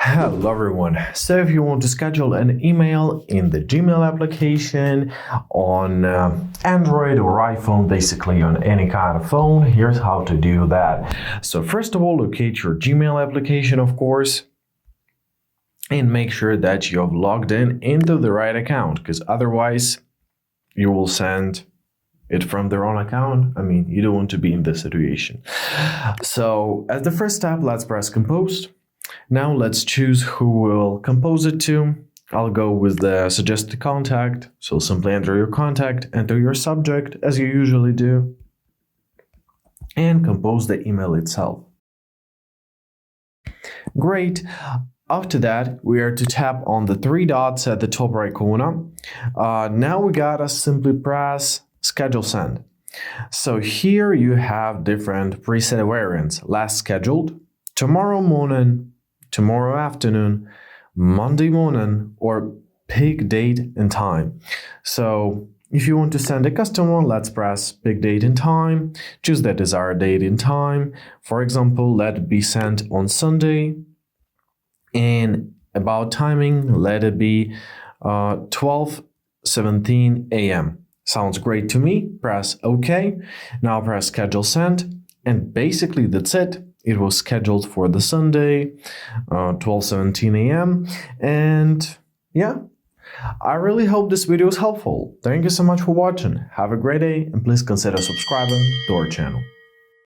Hello everyone. So if you want to schedule an email in the Gmail application on Android or iPhone, basically on any kind of phone, here's how to do that. So first of all, locate your Gmail application, of course, and make sure that you have logged in into the right account, because otherwise you will send it from the wrong account. I mean, you don't want to be in this situation. So as the first step, let's press compose. Now let's choose who we'll compose it to. I'll go with the suggested contact. So simply enter your contact, enter your subject as you usually do, and compose the email itself. Great. After that, we are to tap on the three dots at the top right corner. Now we gotta simply press schedule send. So here you have different preset variants: last scheduled, tomorrow morning, tomorrow afternoon, Monday morning, or pick date and time. So if you want to send a custom one, let's press pick date and time, choose the desired date and time. For example, let it be sent on Sunday, and about timing, let it be 12:17 a.m. Sounds great to me. Press OK. Now press schedule send, and basically that's it. It was scheduled for the Sunday, 12:17 a.m. And yeah, I really hope this video is helpful. Thank you so much for watching. Have a great day, and please consider subscribing to our channel.